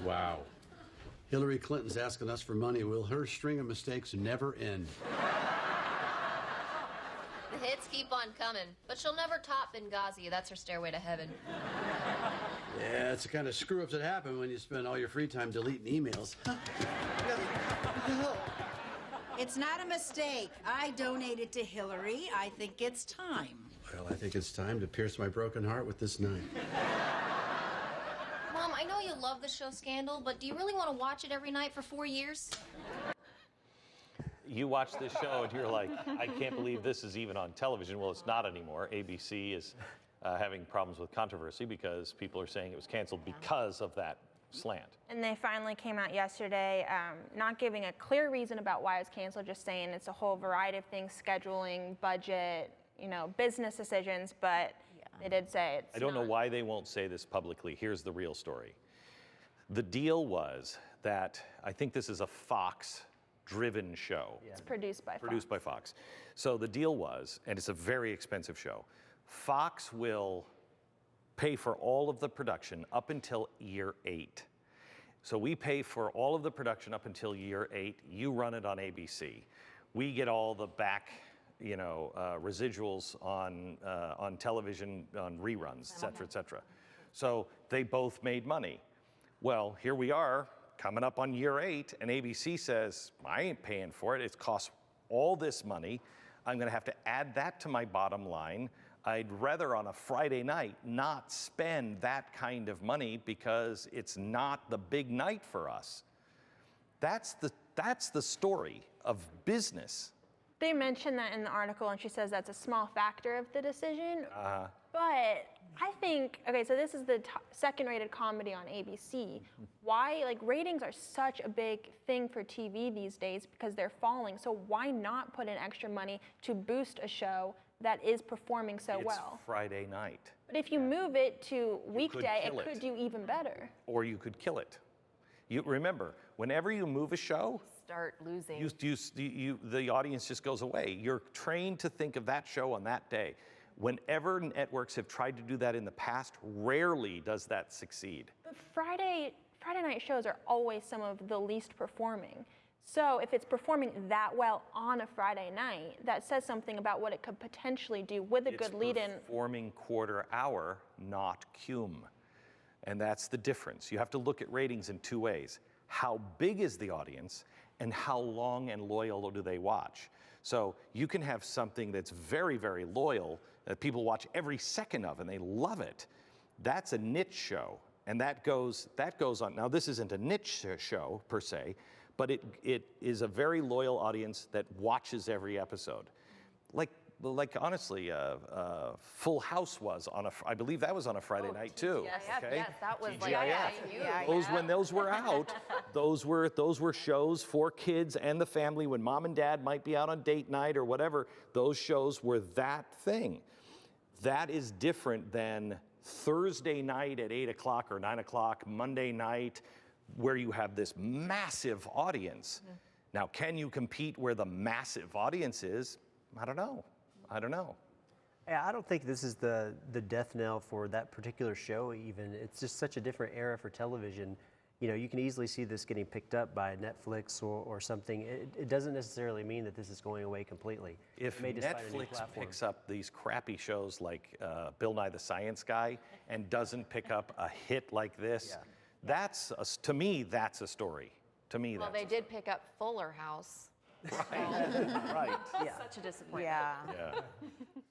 Wow. Hillary Clinton's asking us for money. Will her string of mistakes never end? The hits keep on coming, but she'll never top Benghazi. That's her stairway to heaven. Yeah, it's the kind of screw-ups that happen when you spend all your free time deleting emails. It's not a mistake. I donated to Hillary. I think it's time. Well, I think it's time to pierce my broken heart with this knife. Mom, I know you love the show Scandal, but do you really want to watch it every night for 4 years? You watch this show and you're like, I can't believe this is even on television. Well, it's not anymore. ABC is having problems with controversy because people are saying it was canceled because of that slant. And they finally came out yesterday, not giving a clear reason about why it was canceled, just saying it's a whole variety of things, scheduling, budget, business decisions, but they did say it's I don't know why they won't say this publicly. Here's the real story. The deal was that, I think this is a Fox-driven show. It's produced by Fox. Produced by Fox. So the deal was, and it's a very expensive show, Fox will pay for all of the production up until year 8. So we pay for all of the production up until year 8. You run it on ABC. We get all the back, residuals on television, on reruns, et cetera, et cetera. So they both made money. Well, here we are coming up on year 8, and ABC says, I ain't paying for it. It costs all this money. I'm going to have to add that to my bottom line. I'd rather on a Friday night not spend that kind of money because it's not the big night for us. That's the story of business. They mentioned that in the article, and she says that's a small factor of the decision. But I think, okay, so this is the second-rated comedy on ABC. Why, ratings are such a big thing for TV these days because they're falling. So why not put in extra money to boost a show that is performing so well? It's Friday night. But if you move it to weekday, it could do even better. Or you could kill it. You remember, whenever you move a show, start losing. The audience just goes away. You're trained to think of that show on that day. Whenever networks have tried to do that in the past, rarely does that succeed. But Friday night shows are always some of the least performing. So if it's performing that well on a Friday night, that says something about what it could potentially do with a good lead-in. It's performing quarter hour, not cum. And that's the difference. You have to look at ratings in two ways. How big is the audience and how long and loyal do they watch? So you can have something that's very, very loyal that people watch every second of and they love it. That's a niche show. And that goes on. Now, this isn't a niche show per se, but it is a very loyal audience that watches every episode. Like honestly, Full House was on I believe that was on a Friday night too. Yes, okay? yes, that was TGIF. When those were out, those were shows for kids and the family when mom and dad might be out on date night or whatever. Those shows were that thing. That is different than Thursday night at 8 o'clock or 9 o'clock, Monday night, where you have this massive audience. Now, can you compete where the massive audience is? I don't know. Yeah, I don't think this is the death knell for that particular show even. It's just such a different era for television. You can easily see this getting picked up by Netflix or something. It doesn't necessarily mean that this is going away completely. If Netflix picks up these crappy shows like Bill Nye the Science Guy and doesn't pick up a hit like this, to me, that's a story. Well, they did pick up Fuller House. Right. Such a disappointment. Yeah.